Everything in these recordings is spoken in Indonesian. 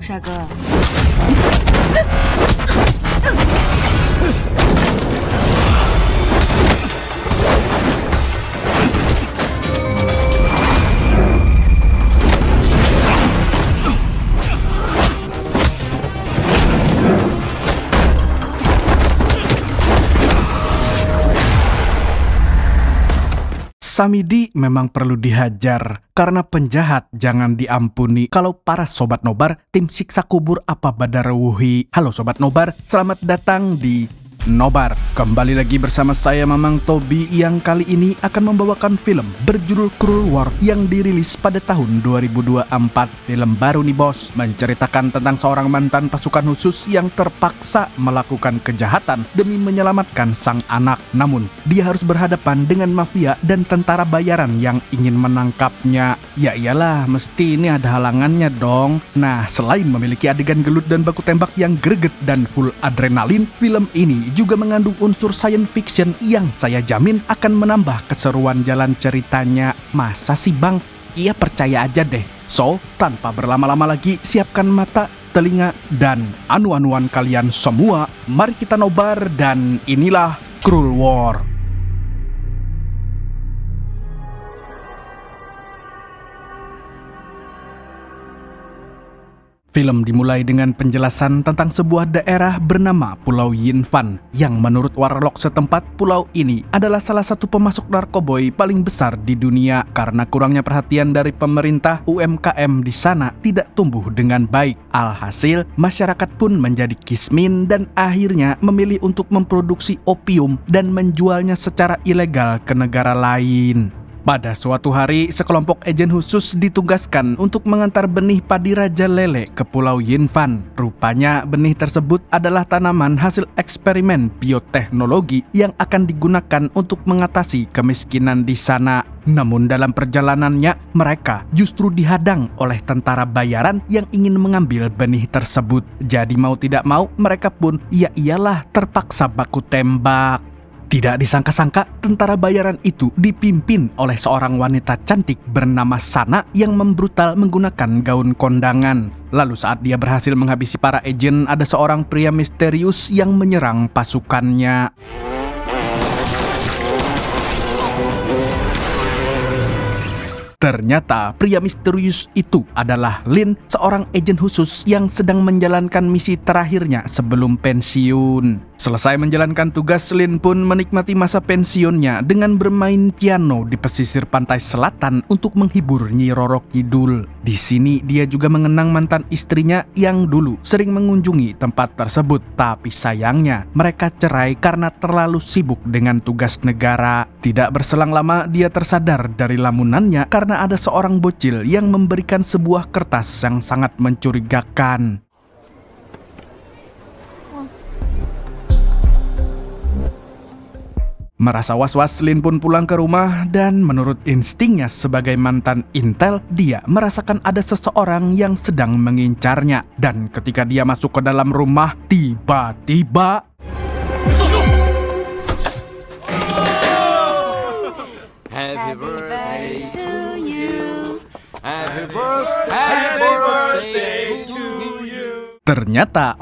帅哥。 Samidi memang perlu dihajar, karena penjahat jangan diampuni. Kalau para Sobat Nobar, tim siksa kubur apa Badarwuhi. Halo Sobat Nobar, selamat datang di Nobar. Kembali lagi bersama saya Mamang Tobi yang kali ini akan membawakan film berjudul Cruel War yang dirilis pada tahun 2024. Film baru nih bos, menceritakan tentang seorang mantan pasukan khusus yang terpaksa melakukan kejahatan demi menyelamatkan sang anak. Namun, dia harus berhadapan dengan mafia dan tentara bayaran yang ingin menangkapnya. Ya iyalah, mesti ini ada halangannya dong. Nah, selain memiliki adegan gelut dan baku tembak yang greget dan full adrenalin, film ini juga mengandung unsur science fiction yang saya jamin akan menambah keseruan jalan ceritanya. Masa sih bang? Iya percaya aja deh. So, tanpa berlama-lama lagi, siapkan mata, telinga, dan anu-anuan kalian semua. Mari kita nobar dan inilah Cruel War. Film dimulai dengan penjelasan tentang sebuah daerah bernama Pulau Yinfan, yang menurut warlock setempat, pulau ini adalah salah satu pemasok narkoboy paling besar di dunia. Karena kurangnya perhatian dari pemerintah, UMKM di sana tidak tumbuh dengan baik. Alhasil, masyarakat pun menjadi kismin dan akhirnya memilih untuk memproduksi opium dan menjualnya secara ilegal ke negara lain. Pada suatu hari, sekelompok agen khusus ditugaskan untuk mengantar benih padi Raja Lele ke Pulau Yinfan. Rupanya benih tersebut adalah tanaman hasil eksperimen bioteknologi yang akan digunakan untuk mengatasi kemiskinan di sana. Namun dalam perjalanannya, mereka justru dihadang oleh tentara bayaran yang ingin mengambil benih tersebut. Jadi mau tidak mau, mereka pun ya iyalah terpaksa baku tembak. Tidak disangka-sangka, tentara bayaran itu dipimpin oleh seorang wanita cantik bernama Sana yang membrutal menggunakan gaun kondangan. Lalu saat dia berhasil menghabisi para agen, ada seorang pria misterius yang menyerang pasukannya. Ternyata pria misterius itu adalah Lin, seorang agen khusus yang sedang menjalankan misi terakhirnya sebelum pensiun. Selesai menjalankan tugas, Lin pun menikmati masa pensiunnya dengan bermain piano di pesisir pantai selatan untuk menghibur Nyi Roro Kidul. Di sini dia juga mengenang mantan istrinya yang dulu sering mengunjungi tempat tersebut. Tapi sayangnya mereka cerai karena terlalu sibuk dengan tugas negara. Tidak berselang lama dia tersadar dari lamunannya karena ada seorang bocil yang memberikan sebuah kertas yang sangat mencurigakan. Merasa was-was, Lin pun pulang ke rumah dan menurut instingnya sebagai mantan intel, dia merasakan ada seseorang yang sedang mengincarnya. Dan ketika dia masuk ke dalam rumah, tiba-tiba Happy birthday to you. Happy birthday to you. Ternyata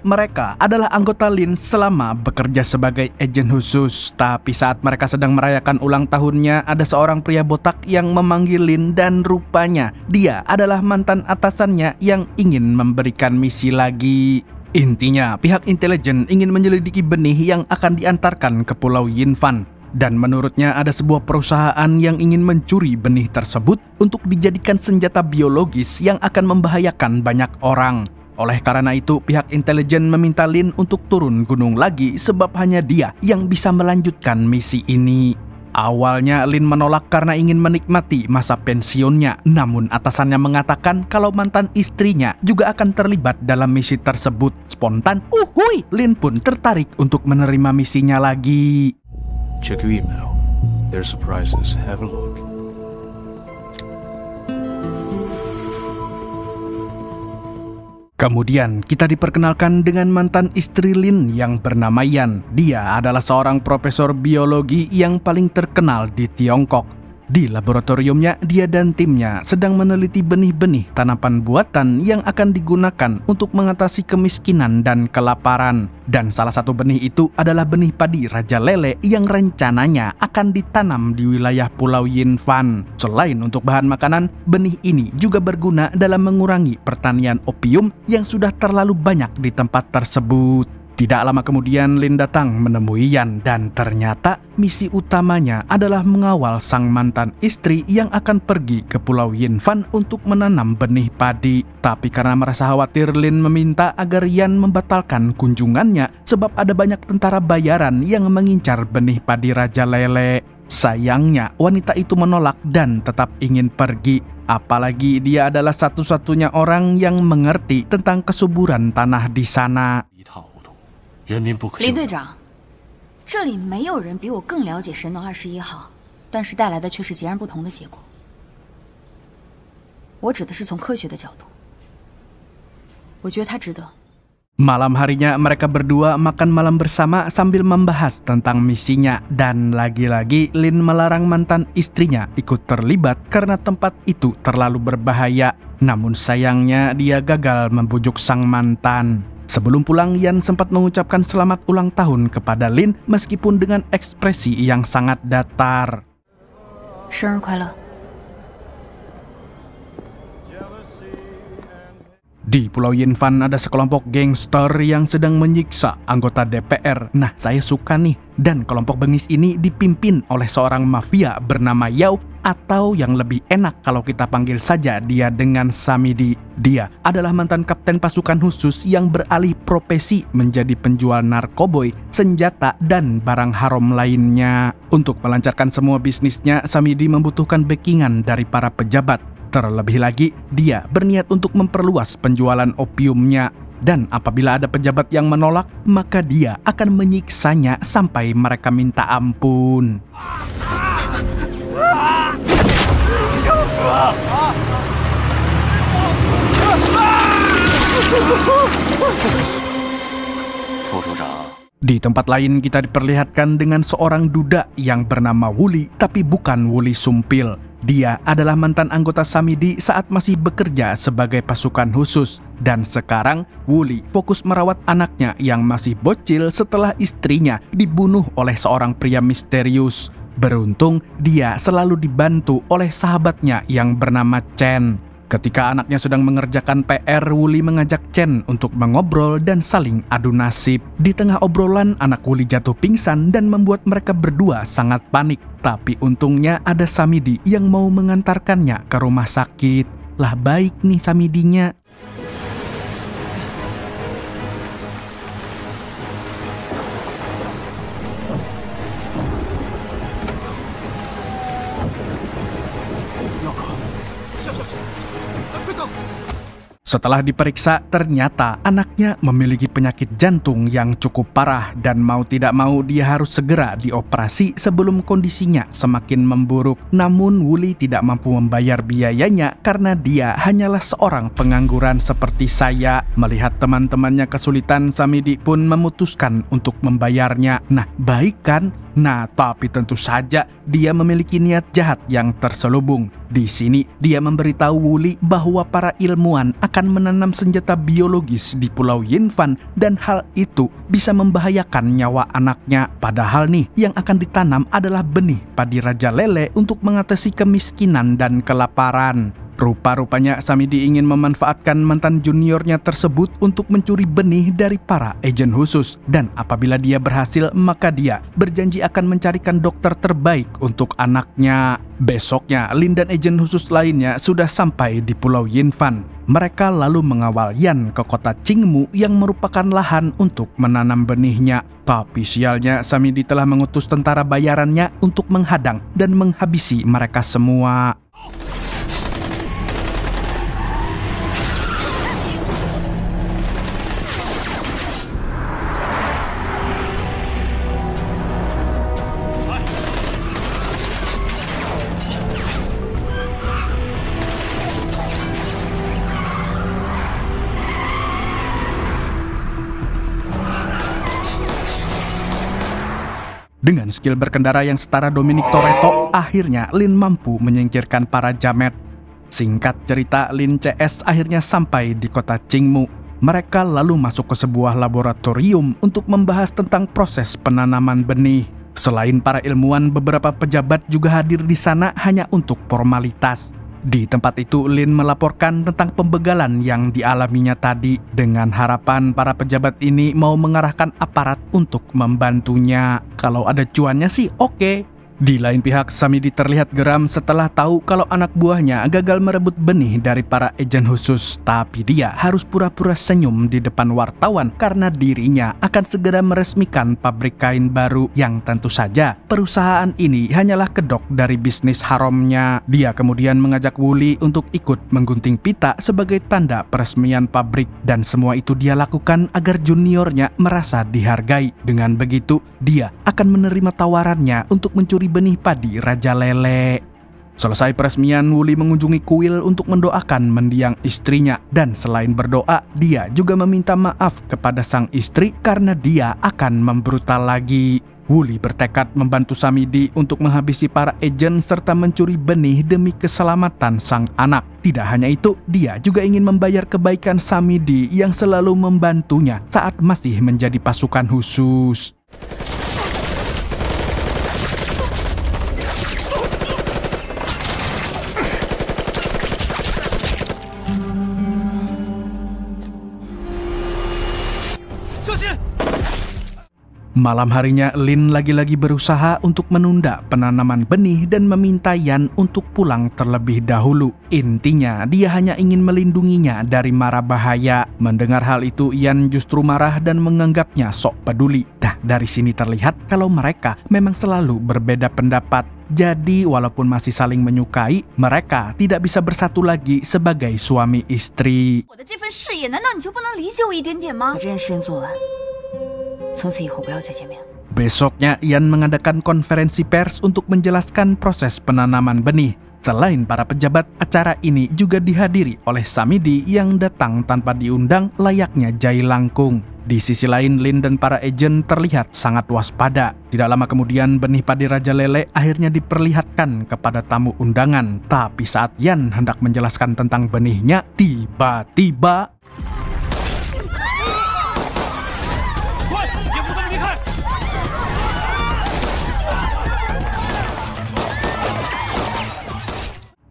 mereka adalah anggota Lin selama bekerja sebagai agen khusus. Tapi saat mereka sedang merayakan ulang tahunnya, ada seorang pria botak yang memanggil Lin dan rupanya dia adalah mantan atasannya yang ingin memberikan misi lagi. Intinya, pihak intelijen ingin menyelidiki benih yang akan diantarkan ke Pulau Yinfan. Dan menurutnya ada sebuah perusahaan yang ingin mencuri benih tersebut untuk dijadikan senjata biologis yang akan membahayakan banyak orang. Oleh karena itu, pihak intelijen meminta Lin untuk turun gunung lagi sebab hanya dia yang bisa melanjutkan misi ini. Awalnya Lin menolak karena ingin menikmati masa pensiunnya. Namun atasannya mengatakan kalau mantan istrinya juga akan terlibat dalam misi tersebut. Spontan, Lin pun tertarik untuk menerima misinya lagi. Check your email. There's surprises. Have a look. Kemudian kita diperkenalkan dengan mantan istri Lin yang bernama Yan. Dia adalah seorang profesor biologi yang paling terkenal di Tiongkok. Di laboratoriumnya, dia dan timnya sedang meneliti benih-benih tanaman buatan yang akan digunakan untuk mengatasi kemiskinan dan kelaparan. Dan salah satu benih itu adalah benih padi Raja Lele yang rencananya akan ditanam di wilayah Pulau Yinfan. Selain untuk bahan makanan, benih ini juga berguna dalam mengurangi pertanian opium yang sudah terlalu banyak di tempat tersebut. Tidak lama kemudian Lin datang menemui Yan dan ternyata misi utamanya adalah mengawal sang mantan istri yang akan pergi ke Pulau Yinfan untuk menanam benih padi. Tapi karena merasa khawatir, Lin meminta agar Yan membatalkan kunjungannya sebab ada banyak tentara bayaran yang mengincar benih padi Raja Lele. Sayangnya wanita itu menolak dan tetap ingin pergi. Apalagi dia adalah satu-satunya orang yang mengerti tentang kesuburan tanah di sana. 林队长，这里没有人比我更了解神农21号，但是带来的却是截然不同的结果。我指的是从科学的角度，我觉得它值得。 Malam harinya mereka berdua makan malam bersama sambil membahas tentang misinya, dan lagi-lagi Lin melarang mantan istrinya ikut terlibat karena tempat itu terlalu berbahaya. Namun sayangnya dia gagal membujuk sang mantan. Sebelum pulang, Yan sempat mengucapkan selamat ulang tahun kepada Lin meskipun dengan ekspresi yang sangat datar. 生日快乐。 Di Pulau Yinfan ada sekelompok gangster yang sedang menyiksa anggota DPR. Nah, saya suka nih. Dan kelompok bengis ini dipimpin oleh seorang mafia bernama Yao, atau yang lebih enak kalau kita panggil saja dia dengan Samidi. Dia adalah mantan kapten pasukan khusus yang beralih profesi menjadi penjual narkoboy, senjata, dan barang haram lainnya. Untuk melancarkan semua bisnisnya, Samidi membutuhkan backingan dari para pejabat. Terlebih lagi, dia berniat untuk memperluas penjualan opiumnya. Dan apabila ada pejabat yang menolak, maka dia akan menyiksanya sampai mereka minta ampun. Di tempat lain kita diperlihatkan dengan seorang duda yang bernama Wuli, tapi bukan Wuli Sumpil. Dia adalah mantan anggota Samidi saat masih bekerja sebagai pasukan khusus. Dan sekarang Wuli fokus merawat anaknya yang masih bocil setelah istrinya dibunuh oleh seorang pria misterius. Beruntung dia selalu dibantu oleh sahabatnya yang bernama Chen. Ketika anaknya sedang mengerjakan PR, Wuli mengajak Chen untuk mengobrol dan saling adu nasib. Di tengah obrolan, anak Wuli jatuh pingsan dan membuat mereka berdua sangat panik. Tapi untungnya ada Samidi yang mau mengantarkannya ke rumah sakit. Lah baik nih Samidinya. Setelah diperiksa, ternyata anaknya memiliki penyakit jantung yang cukup parah dan mau tidak mau dia harus segera dioperasi sebelum kondisinya semakin memburuk. Namun Wuli tidak mampu membayar biayanya karena dia hanyalah seorang pengangguran seperti saya. Melihat teman-temannya kesulitan, Samidi pun memutuskan untuk membayarnya. Nah, baik kan? Nah, tapi tentu saja dia memiliki niat jahat yang terselubung. Di sini dia memberitahu Wuli bahwa para ilmuwan akan menanam senjata biologis di Pulau Yinfan dan hal itu bisa membahayakan nyawa anaknya. Padahal nih, yang akan ditanam adalah benih padi Raja Lele untuk mengatasi kemiskinan dan kelaparan. Rupa-rupanya Samidi ingin memanfaatkan mantan juniornya tersebut untuk mencuri benih dari para agen khusus. Dan apabila dia berhasil, maka dia berjanji akan mencarikan dokter terbaik untuk anaknya. Besoknya, Lin dan agen khusus lainnya sudah sampai di Pulau Yinfan. Mereka lalu mengawal Yan ke kota Qingmu yang merupakan lahan untuk menanam benihnya. Tapi sialnya, Samidi telah mengutus tentara bayarannya untuk menghadang dan menghabisi mereka semua. Dengan skill berkendara yang setara Dominic Toretto, akhirnya Lin mampu menyingkirkan para jamet. Singkat cerita, Lin CS akhirnya sampai di kota Qingmu. Mereka lalu masuk ke sebuah laboratorium untuk membahas tentang proses penanaman benih. Selain para ilmuwan, beberapa pejabat juga hadir di sana hanya untuk formalitas. Di tempat itu, Lin melaporkan tentang pembegalan yang dialaminya tadi dengan harapan para pejabat ini mau mengarahkan aparat untuk membantunya. Kalau ada cuannya sih oke. Di lain pihak, Samidi terlihat geram setelah tahu kalau anak buahnya gagal merebut benih dari para agen khusus. Tapi dia harus pura-pura senyum di depan wartawan karena dirinya akan segera meresmikan pabrik kain baru yang tentu saja perusahaan ini hanyalah kedok dari bisnis haramnya. Dia kemudian mengajak Wuli untuk ikut menggunting pita sebagai tanda peresmian pabrik, dan semua itu dia lakukan agar juniornya merasa dihargai. Dengan begitu, dia akan menerima tawarannya untuk mencuri benih padi Raja Lele. Selesai peresmian, Wuli mengunjungi kuil untuk mendoakan mendiang istrinya, dan selain berdoa, dia juga meminta maaf kepada sang istri karena dia akan membrutal lagi. Wuli bertekad membantu Samidi untuk menghabisi para agen serta mencuri benih demi keselamatan sang anak. Tidak hanya itu, dia juga ingin membayar kebaikan Samidi yang selalu membantunya saat masih menjadi pasukan khusus. Malam harinya, Lin lagi-lagi berusaha untuk menunda penanaman benih dan meminta Yan untuk pulang terlebih dahulu. Intinya, dia hanya ingin melindunginya dari mara bahaya. Mendengar hal itu, Yan justru marah dan menganggapnya sok peduli. Nah, dari sini terlihat kalau mereka memang selalu berbeda pendapat. Jadi, walaupun masih saling menyukai, mereka tidak bisa bersatu lagi sebagai suami istri. Besoknya, Yan mengadakan konferensi pers untuk menjelaskan proses penanaman benih. Selain para pejabat, acara ini juga dihadiri oleh Samidi yang datang tanpa diundang layaknya Jai Langkung. Di sisi lain, Lin dan para agen terlihat sangat waspada. Tidak lama kemudian, benih padi Raja Lele akhirnya diperlihatkan kepada tamu undangan. Tapi saat Yan hendak menjelaskan tentang benihnya, tiba-tiba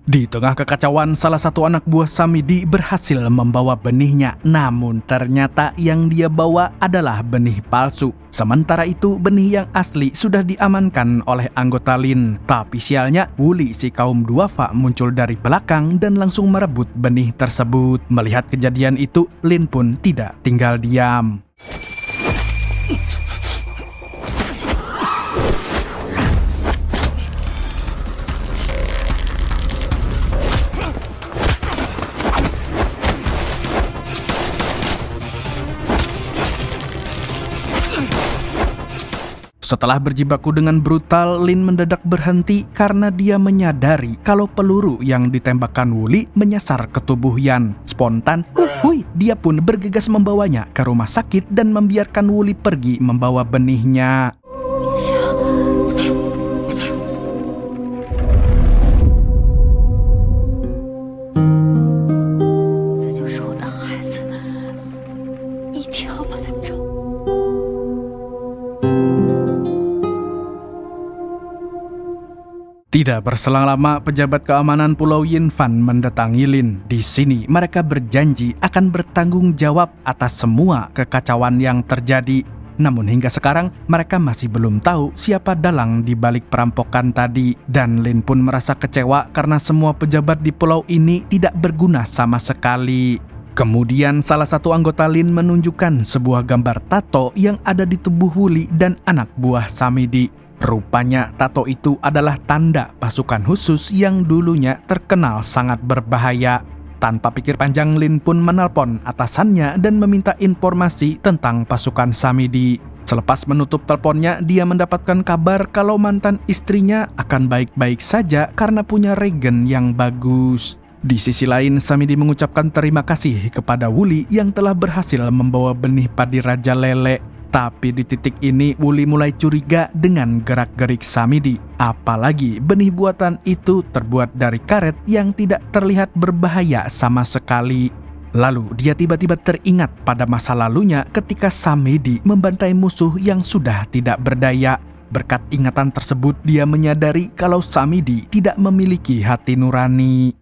di tengah kekacauan, salah satu anak buah Samidi berhasil membawa benihnya. Namun ternyata yang dia bawa adalah benih palsu. Sementara itu, benih yang asli sudah diamankan oleh anggota Lin. Tapi sialnya, Wuli si kaum duafa muncul dari belakang dan langsung merebut benih tersebut. Melihat kejadian itu, Lin pun tidak tinggal diam. Setelah berjibaku dengan brutal, Lin mendadak berhenti karena dia menyadari kalau peluru yang ditembakkan Wuli menyasar ke tubuh Yan. Spontan, dia pun bergegas membawanya ke rumah sakit dan membiarkan Wuli pergi membawa benihnya. Tidak berselang lama, pejabat keamanan Pulau Yinfan mendatangi Lin. Di sini, mereka berjanji akan bertanggung jawab atas semua kekacauan yang terjadi. Namun hingga sekarang, mereka masih belum tahu siapa dalang di balik perampokan tadi. Dan Lin pun merasa kecewa karena semua pejabat di pulau ini tidak berguna sama sekali. Kemudian salah satu anggota Lin menunjukkan sebuah gambar tato yang ada di tubuh Wuli dan anak buah Samidi. Rupanya tato itu adalah tanda pasukan khusus yang dulunya terkenal sangat berbahaya. Tanpa pikir panjang, Lin pun menelpon atasannya dan meminta informasi tentang pasukan Samidi. Selepas menutup teleponnya, dia mendapatkan kabar kalau mantan istrinya akan baik-baik saja karena punya regen yang bagus. Di sisi lain, Samidi mengucapkan terima kasih kepada Wuli yang telah berhasil membawa benih padi Raja Lele. Tapi di titik ini Wuli mulai curiga dengan gerak-gerik Samidi. Apalagi benih buatan itu terbuat dari karet yang tidak terlihat berbahaya sama sekali. Lalu dia tiba-tiba teringat pada masa lalunya ketika Samidi membantai musuh yang sudah tidak berdaya. Berkat ingatan tersebut dia menyadari kalau Samidi tidak memiliki hati nurani.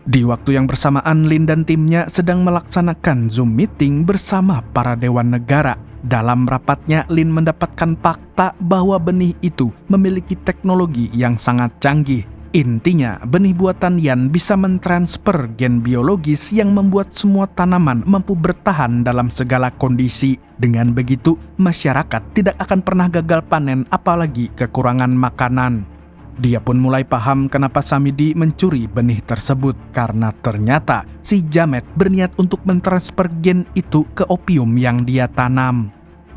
Di waktu yang bersamaan, Lin dan timnya sedang melaksanakan Zoom meeting bersama para dewan negara. Dalam rapatnya, Lin mendapatkan fakta bahwa benih itu memiliki teknologi yang sangat canggih. Intinya, benih buatan Yan bisa mentransfer gen biologis yang membuat semua tanaman mampu bertahan dalam segala kondisi. Dengan begitu, masyarakat tidak akan pernah gagal panen apalagi kekurangan makanan. Dia pun mulai paham kenapa Samidi mencuri benih tersebut, karena ternyata si Jamet berniat untuk mentransfer gen itu ke opium yang dia tanam.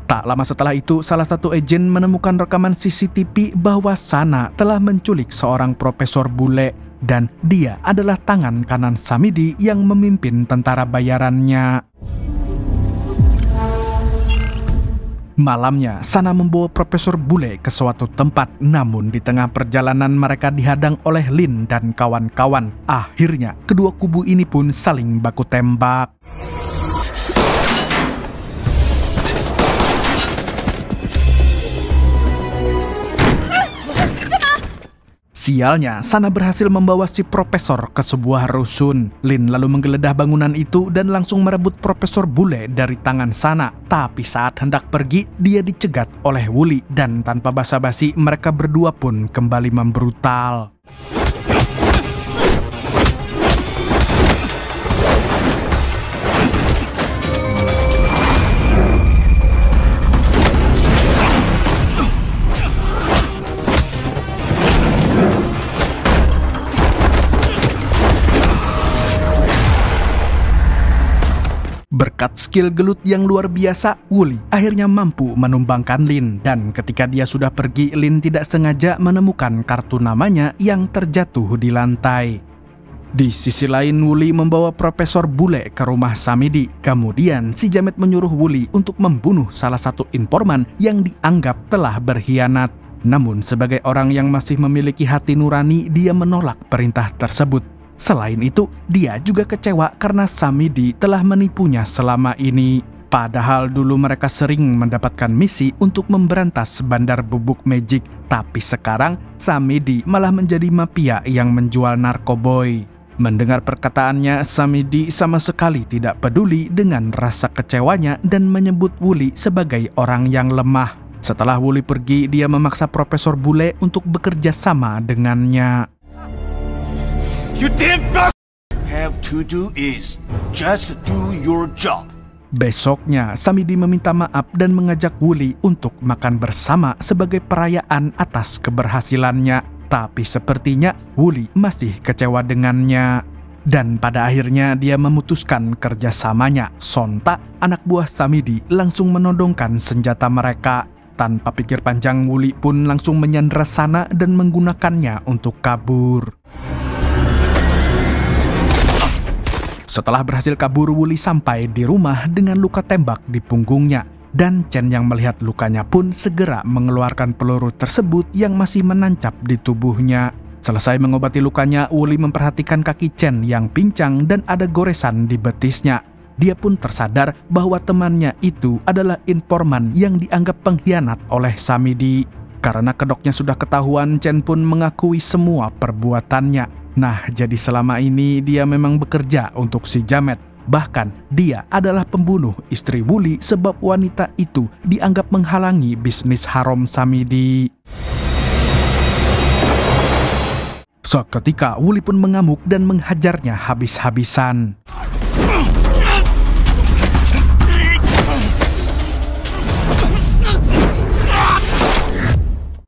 Tak lama setelah itu, salah satu agen menemukan rekaman CCTV bahwa Sana telah menculik seorang profesor bule, dan dia adalah tangan kanan Samidi yang memimpin tentara bayarannya. Malamnya, Sana membawa Profesor Bule ke suatu tempat, namun di tengah perjalanan mereka dihadang oleh Lin dan kawan-kawan. Akhirnya, kedua kubu ini pun saling baku tembak. Sialnya, Sana berhasil membawa si profesor ke sebuah rusun. Lin lalu menggeledah bangunan itu dan langsung merebut Profesor Bule dari tangan Sana. Tapi saat hendak pergi, dia dicegat oleh Wuli dan tanpa basa-basi mereka berdua pun kembali membrutal. Berkat skill gelut yang luar biasa, Wuli akhirnya mampu menumbangkan Lin. Dan ketika dia sudah pergi, Lin tidak sengaja menemukan kartu namanya yang terjatuh di lantai. Di sisi lain, Wuli membawa Profesor Bule ke rumah Samidi. Kemudian, si Jamet menyuruh Wuli untuk membunuh salah satu informan yang dianggap telah berkhianat. Namun, sebagai orang yang masih memiliki hati nurani, dia menolak perintah tersebut. Selain itu, dia juga kecewa karena Samidi telah menipunya selama ini. Padahal dulu mereka sering mendapatkan misi untuk memberantas bandar bubuk magic. Tapi sekarang, Samidi malah menjadi mafia yang menjual narkoboy. Mendengar perkataannya, Samidi sama sekali tidak peduli dengan rasa kecewanya dan menyebut Wuli sebagai orang yang lemah. Setelah Wuli pergi, dia memaksa Profesor Bule untuk bekerja sama dengannya. You damn bastard! Have to do is just do your job. Besoknya, Samidi meminta maaf dan mengajak Wuli untuk makan bersama sebagai perayaan atas keberhasilannya. Tapi sepertinya Wuli masih kecewa dengannya. Dan pada akhirnya dia memutuskan kerjasamanya. Sontak, anak buah Samidi langsung menodongkan senjata mereka. Tanpa pikir panjang, Wuli pun langsung menyandra Sana dan menggunakannya untuk kabur. Setelah berhasil kabur, Wuli sampai di rumah dengan luka tembak di punggungnya. Dan Chen yang melihat lukanya pun segera mengeluarkan peluru tersebut yang masih menancap di tubuhnya. Selesai mengobati lukanya, Wuli memperhatikan kaki Chen yang pincang dan ada goresan di betisnya. Dia pun tersadar bahwa temannya itu adalah informan yang dianggap pengkhianat oleh Samidi. Karena kedoknya sudah ketahuan, Chen pun mengakui semua perbuatannya. Nah, jadi selama ini dia memang bekerja untuk si Jamet. Bahkan dia adalah pembunuh istri Wuli sebab wanita itu dianggap menghalangi bisnis haram Samidi. Seketika Wuli pun mengamuk dan menghajarnya habis-habisan.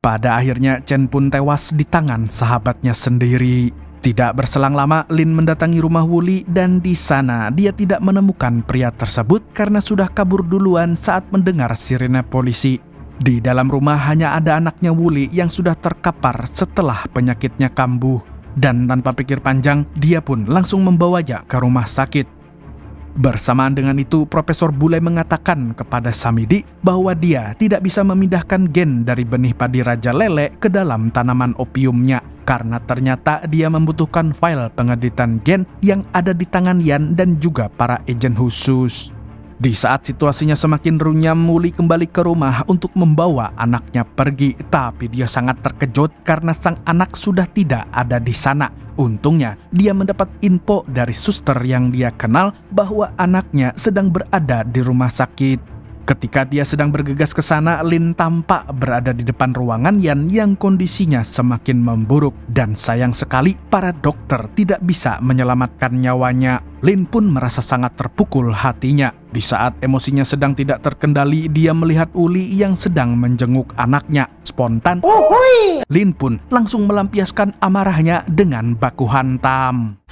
Pada akhirnya Chen pun tewas di tangan sahabatnya sendiri. Tidak berselang lama, Lin mendatangi rumah Wuli dan di sana dia tidak menemukan pria tersebut karena sudah kabur duluan saat mendengar sirene polisi. Di dalam rumah hanya ada anaknya Wuli yang sudah terkapar setelah penyakitnya kambuh. Dan tanpa pikir panjang, dia pun langsung membawanya ke rumah sakit. Bersamaan dengan itu, Profesor Bule mengatakan kepada Samidi bahwa dia tidak bisa memindahkan gen dari benih padi Raja Lele ke dalam tanaman opiumnya karena ternyata dia membutuhkan file pengeditan gen yang ada di tangan Yan dan juga para agen khusus. Di saat situasinya semakin runyam, Wuli kembali ke rumah untuk membawa anaknya pergi, tapi dia sangat terkejut karena sang anak sudah tidak ada di sana. Untungnya, dia mendapat info dari suster yang dia kenal bahwa anaknya sedang berada di rumah sakit. Ketika dia sedang bergegas ke sana, Lin tampak berada di depan ruangan Yan yang kondisinya semakin memburuk. Dan sayang sekali, para dokter tidak bisa menyelamatkan nyawanya. Lin pun merasa sangat terpukul hatinya. Di saat emosinya sedang tidak terkendali, dia melihat Uli yang sedang menjenguk anaknya. Spontan, Lin pun langsung melampiaskan amarahnya dengan baku hantam.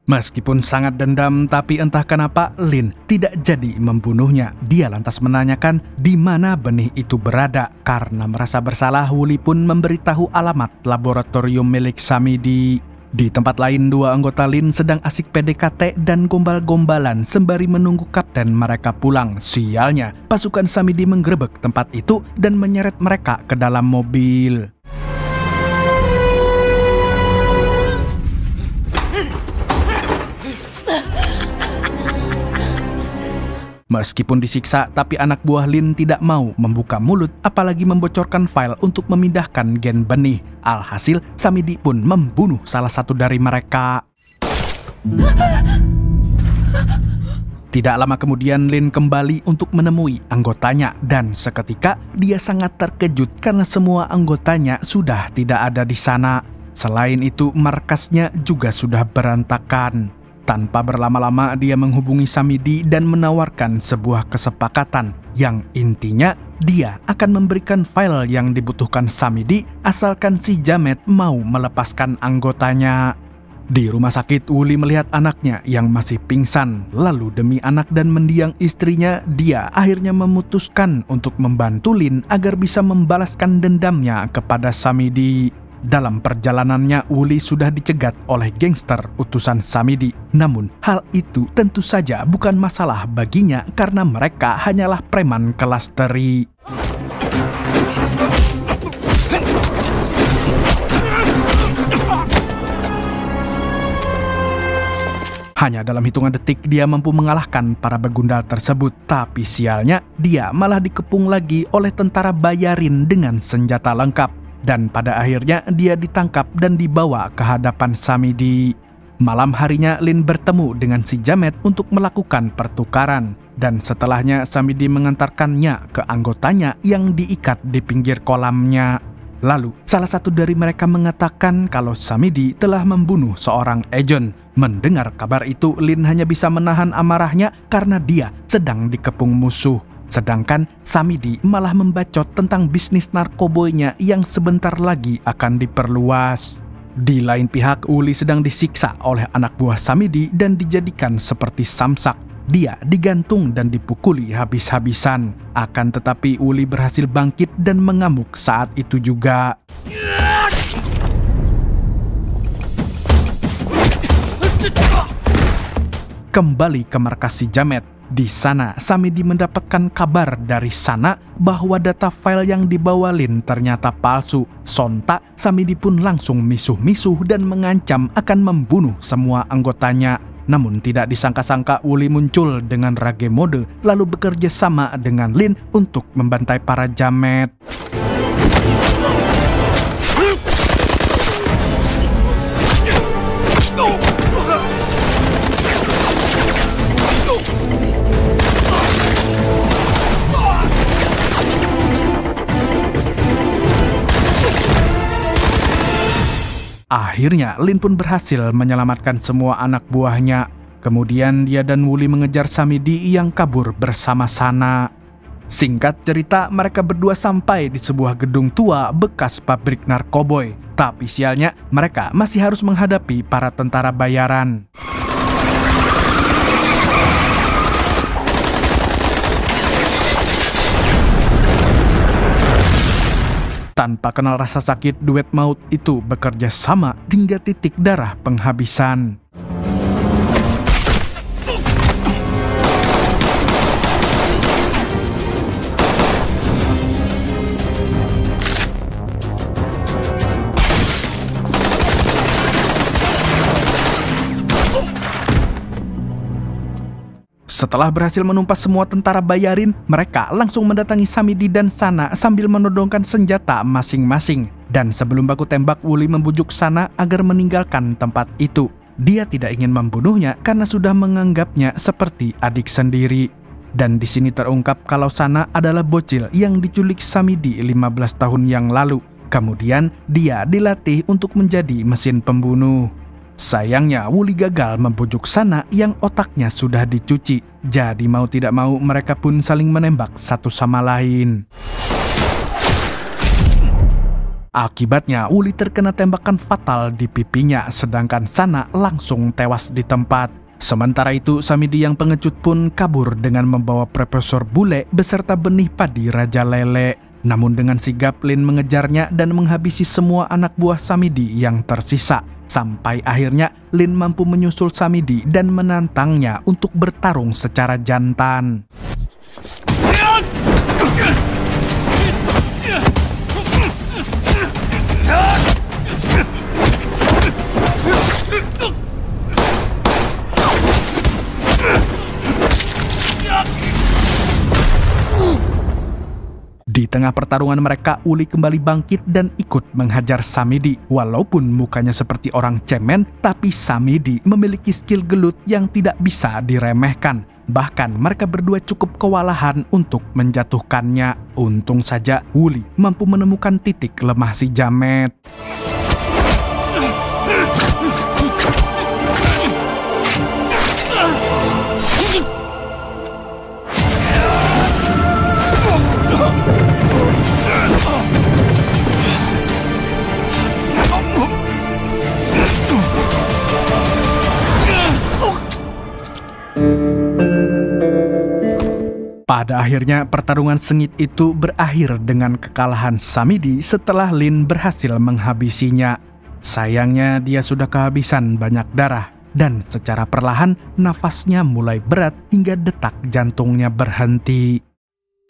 Meskipun sangat dendam, tapi entah kenapa Lin tidak jadi membunuhnya. Dia lantas menanyakan di mana benih itu berada. Karena merasa bersalah, Wuli pun memberitahu alamat laboratorium milik Samidi. Di tempat lain, dua anggota Lin sedang asik PDKT dan gombal-gombalan sembari menunggu kapten mereka pulang. Sialnya, pasukan Samidi menggerebek tempat itu dan menyeret mereka ke dalam mobil. Meskipun disiksa, tapi anak buah Lin tidak mau membuka mulut, apalagi membocorkan file untuk memindahkan gen benih. Alhasil, Samidi pun membunuh salah satu dari mereka. Tidak lama kemudian, Lin kembali untuk menemui anggotanya, dan seketika dia sangat terkejut karena semua anggotanya sudah tidak ada di sana. Selain itu, markasnya juga sudah berantakan. Tanpa berlama-lama, dia menghubungi Samidi dan menawarkan sebuah kesepakatan yang intinya dia akan memberikan file yang dibutuhkan Samidi asalkan si Jamet mau melepaskan anggotanya. Di rumah sakit, Wuli melihat anaknya yang masih pingsan. Lalu demi anak dan mendiang istrinya, dia akhirnya memutuskan untuk membantu Lin agar bisa membalaskan dendamnya kepada Samidi. Dalam perjalanannya, Wuli sudah dicegat oleh gangster utusan Samidi. Namun, hal itu tentu saja bukan masalah baginya karena mereka hanyalah preman kelas teri. Hanya dalam hitungan detik dia mampu mengalahkan para begundal tersebut. Tapi sialnya, dia malah dikepung lagi oleh tentara Bayarin dengan senjata lengkap. Dan pada akhirnya dia ditangkap dan dibawa ke hadapan Samidi. Malam harinya, Lin bertemu dengan si Jamet untuk melakukan pertukaran. Dan setelahnya Samidi mengantarkannya ke anggotanya yang diikat di pinggir kolamnya. Lalu, salah satu dari mereka mengatakan kalau Samidi telah membunuh seorang agen. Mendengar kabar itu, Lin hanya bisa menahan amarahnya karena dia sedang dikepung musuh. Sedangkan Samidi malah membacot tentang bisnis narkoboynya yang sebentar lagi akan diperluas. Di lain pihak, Uli sedang disiksa oleh anak buah Samidi dan dijadikan seperti samsak. Dia digantung dan dipukuli habis-habisan. Akan tetapi Uli berhasil bangkit dan mengamuk saat itu juga. Kembali ke markas si Jamet. Di sana, Samidi mendapatkan kabar dari sana bahwa data file yang dibawa Lin ternyata palsu. Sontak, Samidi pun langsung misuh-misuh dan mengancam akan membunuh semua anggotanya. Namun tidak disangka-sangka Uli muncul dengan rage mode, lalu bekerja sama dengan Lin untuk membantai para Jamet. Akhirnya, Lin pun berhasil menyelamatkan semua anak buahnya. Kemudian dia dan Wuli mengejar Samidi yang kabur bersama Sana. Singkat cerita, mereka berdua sampai di sebuah gedung tua bekas pabrik narkoboy. Tapi sialnya, mereka masih harus menghadapi para tentara bayaran. Tanpa kenal rasa sakit, duet maut itu bekerja sama hingga titik darah penghabisan. Setelah berhasil menumpas semua tentara Bayarin, mereka langsung mendatangi Samidi dan Sana sambil menodongkan senjata masing-masing. Dan sebelum baku tembak, Wuli membujuk Sana agar meninggalkan tempat itu. Dia tidak ingin membunuhnya karena sudah menganggapnya seperti adik sendiri. Dan di sini terungkap kalau Sana adalah bocil yang diculik Samidi 15 tahun yang lalu. Kemudian dia dilatih untuk menjadi mesin pembunuh. Sayangnya, Wuli gagal membujuk Sana yang otaknya sudah dicuci. Jadi mau tidak mau mereka pun saling menembak satu sama lain. Akibatnya, Wuli terkena tembakan fatal di pipinya, sedangkan Sana langsung tewas di tempat. Sementara itu, Samidi yang pengecut pun kabur dengan membawa Profesor Bule beserta benih padi Raja Lele. Namun dengan sigap, Lin mengejarnya dan menghabisi semua anak buah Samidi yang tersisa. Sampai akhirnya Lin mampu menyusul Samidi dan menantangnya untuk bertarung secara jantan. Di tengah pertarungan mereka, Wuli kembali bangkit dan ikut menghajar Samidi. Walaupun mukanya seperti orang cemen, tapi Samidi memiliki skill gelut yang tidak bisa diremehkan. Bahkan mereka berdua cukup kewalahan untuk menjatuhkannya. Untung saja Wuli mampu menemukan titik lemah si jamet. Pada akhirnya pertarungan sengit itu berakhir dengan kekalahan Samidi setelah Lin berhasil menghabisinya. Sayangnya dia sudah kehabisan banyak darah dan secara perlahan nafasnya mulai berat hingga detak jantungnya berhenti.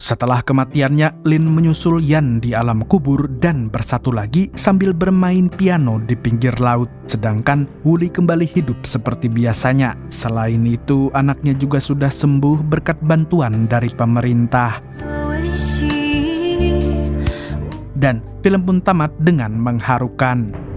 Setelah kematiannya, Lin menyusul Yan di alam kubur dan bersatu lagi sambil bermain piano di pinggir laut. Sedangkan Wuli kembali hidup seperti biasanya. Selain itu, anaknya juga sudah sembuh berkat bantuan dari pemerintah. Dan film pun tamat dengan mengharukan.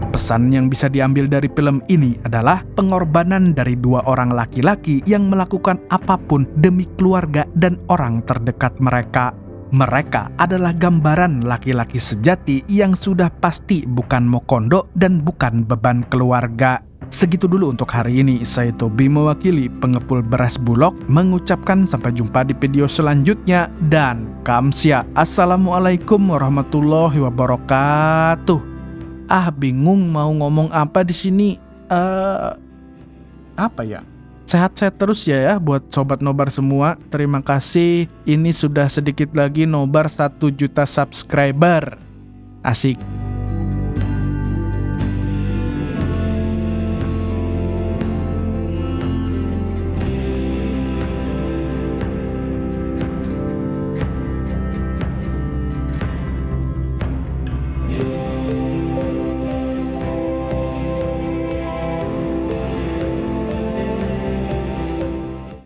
Pesan yang bisa diambil dari film ini adalah pengorbanan dari dua orang laki-laki yang melakukan apapun demi keluarga dan orang terdekat mereka. Mereka adalah gambaran laki-laki sejati yang sudah pasti bukan mokondo dan bukan beban keluarga. Segitu dulu untuk hari ini. Saya Tobi mewakili pengepul beras Bulog mengucapkan sampai jumpa di video selanjutnya dan kamsia. Assalamualaikum warahmatullahi wabarakatuh. Bingung mau ngomong apa di sini. Apa ya? Sehat-sehat terus ya buat sobat nobar semua. Terima kasih. Ini sudah sedikit lagi nobar 1 juta subscriber. Asik.